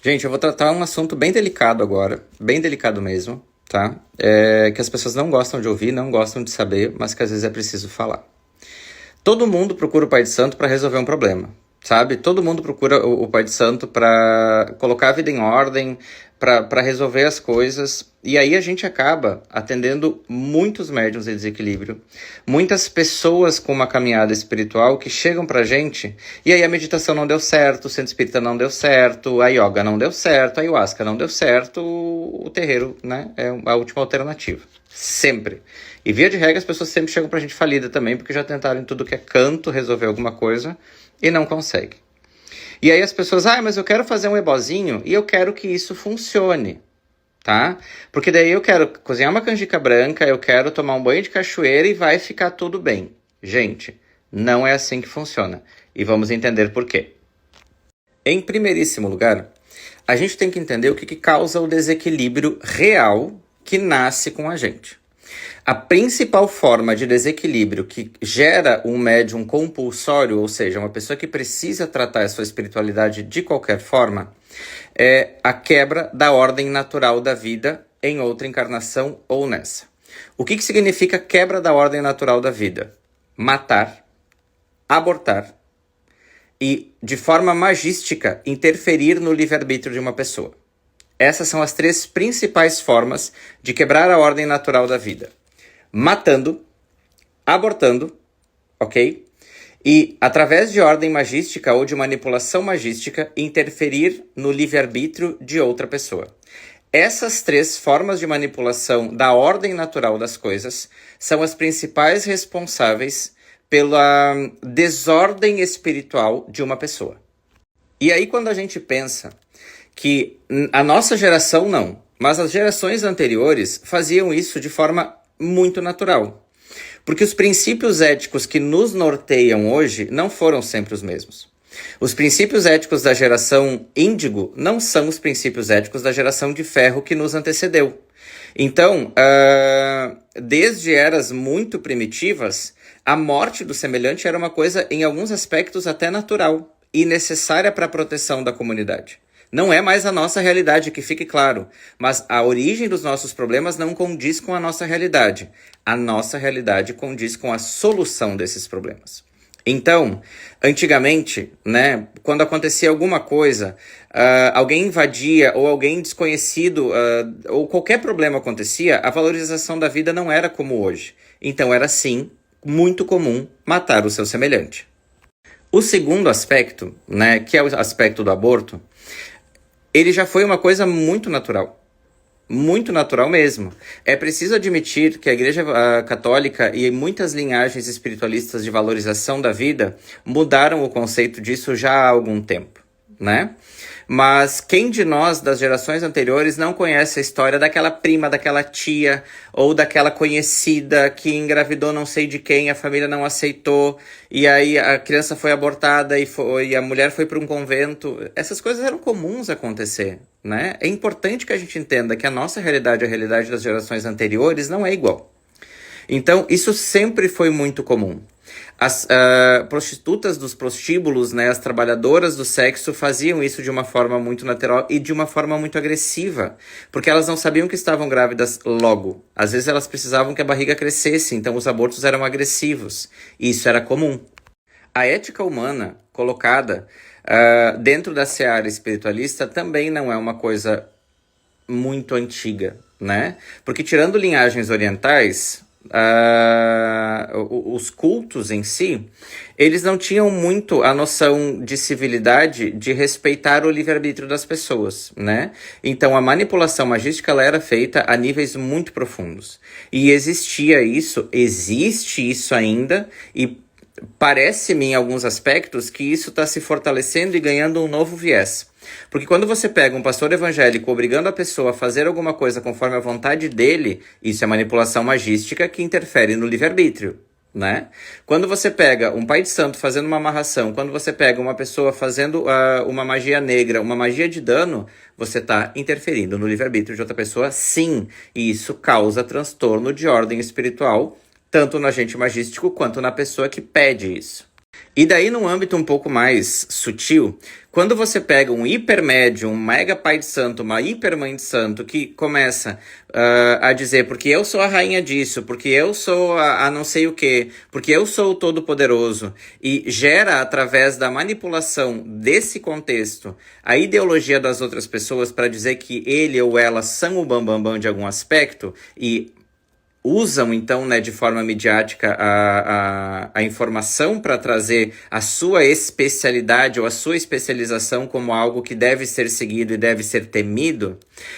Gente, eu vou tratar um assunto bem delicado agora, bem delicado mesmo, tá? Que as pessoas não gostam de ouvir, não gostam de saber, mas que às vezes é preciso falar. Todo mundo procura o Pai de Santo para resolver um problema, sabe? Todo mundo procura o Pai de Santo para colocar a vida em ordem, para resolver as coisas. E aí a gente acaba atendendo muitos médiuns em desequilíbrio, muitas pessoas com uma caminhada espiritual que chegam pra gente, e aí a meditação não deu certo, o centro espírita não deu certo, a yoga não deu certo, a ayahuasca não deu certo, o terreiro, né, é a última alternativa. Sempre. E via de regra as pessoas sempre chegam pra gente falida também, porque já tentaram em tudo que é canto resolver alguma coisa e não conseguem. E aí as pessoas, mas eu quero fazer um ebozinho e eu quero que isso funcione, tá? Porque daí eu quero cozinhar uma canjica branca, eu quero tomar um banho de cachoeira e vai ficar tudo bem. Gente, não é assim que funciona. E vamos entender por quê. Em primeiríssimo lugar, a gente tem que entender o que causa o desequilíbrio real que nasce com a gente. A principal forma de desequilíbrio que gera um médium compulsório, ou seja, uma pessoa que precisa tratar a sua espiritualidade de qualquer forma, é a quebra da ordem natural da vida em outra encarnação ou nessa. O que significa quebra da ordem natural da vida? Matar, abortar e, de forma magística, interferir no livre-arbítrio de uma pessoa. Essas são as três principais formas de quebrar a ordem natural da vida. Matando, abortando, ok? E, através de ordem magística ou de manipulação magística, interferir no livre-arbítrio de outra pessoa. Essas três formas de manipulação da ordem natural das coisas são as principais responsáveis pela desordem espiritual de uma pessoa. E aí, quando a gente pensa que a nossa geração não, mas as gerações anteriores faziam isso de forma muito natural. Porque os princípios éticos que nos norteiam hoje não foram sempre os mesmos. Os princípios éticos da geração índigo não são os princípios éticos da geração de ferro que nos antecedeu. Então, desde eras muito primitivas, a morte do semelhante era uma coisa, em alguns aspectos, até natural e necessária para a proteção da comunidade. Não é mais a nossa realidade, que fique claro, mas a origem dos nossos problemas não condiz com a nossa realidade. A nossa realidade condiz com a solução desses problemas. Então, antigamente, né, quando acontecia alguma coisa, alguém invadia ou alguém desconhecido, ou qualquer problema acontecia, a valorização da vida não era como hoje. Então era sim muito comum matar o seu semelhante. O segundo aspecto, né, que é o aspecto do aborto, ele já foi uma coisa muito natural. Muito natural mesmo. É preciso admitir que a Igreja Católica e muitas linhagens espiritualistas de valorização da vida mudaram o conceito disso já há algum tempo, né? Mas quem de nós das gerações anteriores não conhece a história daquela prima, daquela tia ou daquela conhecida que engravidou não sei de quem, a família não aceitou e aí a criança foi abortada e a mulher foi para um convento? Essas coisas eram comuns acontecer, né? É importante que a gente entenda que a nossa realidade e a realidade das gerações anteriores não é igual. Então, isso sempre foi muito comum. As prostitutas dos prostíbulos, né, as trabalhadoras do sexo faziam isso de uma forma muito natural e de uma forma muito agressiva, porque elas não sabiam que estavam grávidas logo. Às vezes elas precisavam que a barriga crescesse, então os abortos eram agressivos. E isso era comum. A ética humana colocada dentro da seara espiritualista também não é uma coisa muito antiga, né? Porque tirando linhagens orientais, os cultos em si, eles não tinham muito a noção de civilidade, de respeitar o livre-arbítrio das pessoas, né? Então a manipulação magística ela era feita a níveis muito profundos. E existia isso, existe isso ainda, e parece-me em alguns aspectos que isso está se fortalecendo e ganhando um novo viés. Porque quando você pega um pastor evangélico obrigando a pessoa a fazer alguma coisa conforme a vontade dele, isso é manipulação magística que interfere no livre-arbítrio, né? Quando você pega um pai de santo fazendo uma amarração, quando você pega uma pessoa fazendo uma magia negra, uma magia de dano, você está interferindo no livre-arbítrio de outra pessoa, sim. E isso causa transtorno de ordem espiritual, tanto no agente magístico quanto na pessoa que pede isso. E daí, num âmbito um pouco mais sutil, quando você pega um hipermédium, um mega pai de santo, uma hipermãe de santo, que começa a dizer porque eu sou a rainha disso, porque eu sou a não sei o quê, porque eu sou o todo-poderoso, e gera, através da manipulação desse contexto, a ideologia das outras pessoas para dizer que ele ou ela são o bambambam de algum aspecto, e usam, então, né, de forma midiática a informação para trazer a sua especialidade ou a sua especialização como algo que deve ser seguido e deve ser temido,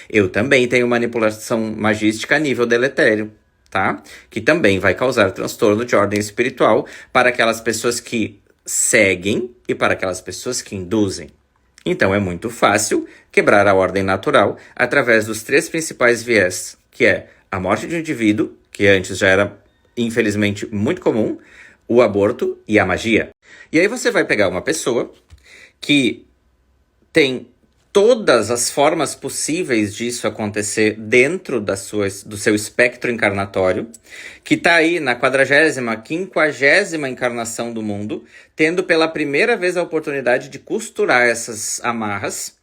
eu também tenho manipulação magística a nível deletério, tá? Que também vai causar transtorno de ordem espiritual para aquelas pessoas que seguem e para aquelas pessoas que induzem. Então é muito fácil quebrar a ordem natural através dos 3 principais viés, que é a morte de um indivíduo, que antes já era, infelizmente, muito comum, o aborto e a magia. E aí você vai pegar uma pessoa que tem todas as formas possíveis disso acontecer dentro do seu espectro encarnatório, que está aí na 40ª, 50ª encarnação do mundo, tendo pela primeira vez a oportunidade de costurar essas amarras.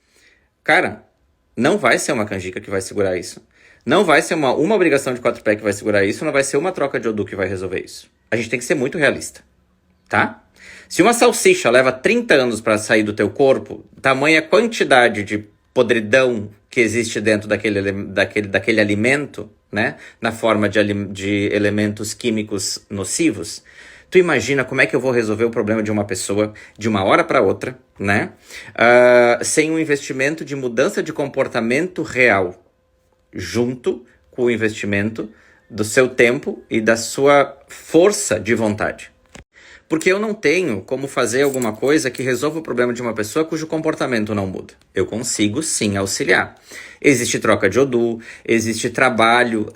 Cara, não vai ser uma canjica que vai segurar isso. Não vai ser uma obrigação de 4 pés que vai segurar isso, não vai ser uma troca de Odu que vai resolver isso. A gente tem que ser muito realista, tá? Se uma salsicha leva 30 anos para sair do teu corpo, tamanha quantidade de podridão que existe dentro daquele alimento, né? Na forma de elementos químicos nocivos, tu imagina como é que eu vou resolver o problema de uma pessoa de uma hora para outra, né? Sem um investimento de mudança de comportamento real, junto com o investimento do seu tempo e da sua força de vontade. Porque eu não tenho como fazer alguma coisa que resolva o problema de uma pessoa cujo comportamento não muda. Eu consigo sim auxiliar. Existe troca de Odu, existe trabalho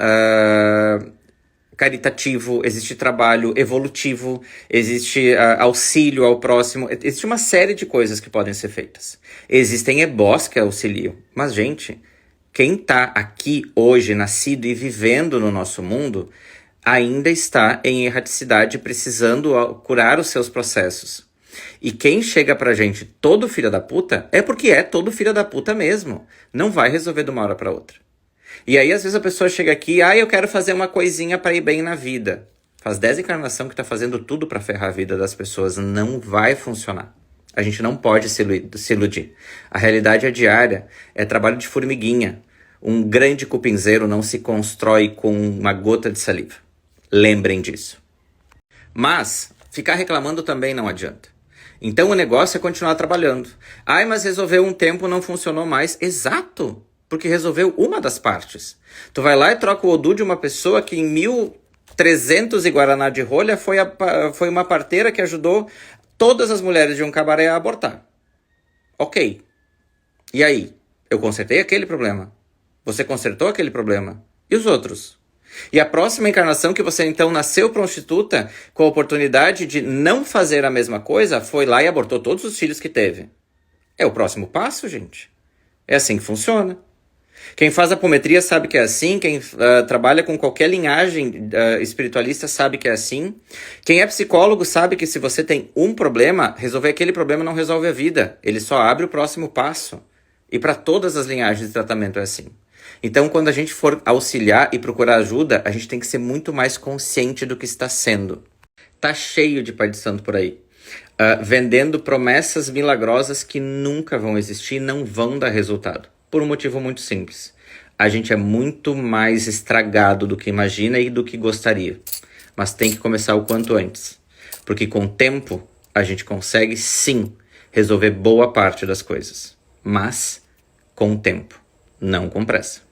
caritativo, existe trabalho evolutivo, existe auxílio ao próximo, existe uma série de coisas que podem ser feitas. Existem ebós que auxiliam, mas gente, quem está aqui hoje, nascido e vivendo no nosso mundo, ainda está em erraticidade, precisando curar os seus processos. E quem chega pra gente todo filho da puta, é porque é todo filho da puta mesmo. Não vai resolver de uma hora pra outra. E aí, às vezes, a pessoa chega aqui, eu quero fazer uma coisinha pra ir bem na vida. Faz 10 encarnações que tá fazendo tudo pra ferrar a vida das pessoas. Não vai funcionar. A gente não pode se iludir. A realidade é diária, é trabalho de formiguinha. Um grande cupinzeiro não se constrói com uma gota de saliva. Lembrem disso. Mas ficar reclamando também não adianta. Então o negócio é continuar trabalhando. Mas resolveu um tempo, não funcionou mais. Exato, porque resolveu uma das partes. Tu vai lá e troca o Odu de uma pessoa que em 1300 e Guaraná de rolha foi uma parteira que ajudou todas as mulheres de um cabaré a abortar. Ok. E aí? Eu consertei aquele problema. Você consertou aquele problema. E os outros? E a próxima encarnação que você então nasceu prostituta, com a oportunidade de não fazer a mesma coisa, foi lá e abortou todos os filhos que teve. É o próximo passo, gente. É assim que funciona. Quem faz apometria sabe que é assim, quem trabalha com qualquer linhagem espiritualista sabe que é assim. Quem é psicólogo sabe que se você tem um problema, resolver aquele problema não resolve a vida. Ele só abre o próximo passo. E para todas as linhagens de tratamento é assim. Então, quando a gente for auxiliar e procurar ajuda, a gente tem que ser muito mais consciente do que está sendo. Tá cheio de pai de santo por aí. Vendendo promessas milagrosas que nunca vão existir e não vão dar resultado. Por um motivo muito simples. A gente é muito mais estragado do que imagina e do que gostaria. Mas tem que começar o quanto antes. Porque com o tempo, a gente consegue sim resolver boa parte das coisas. Mas com o tempo, não com pressa.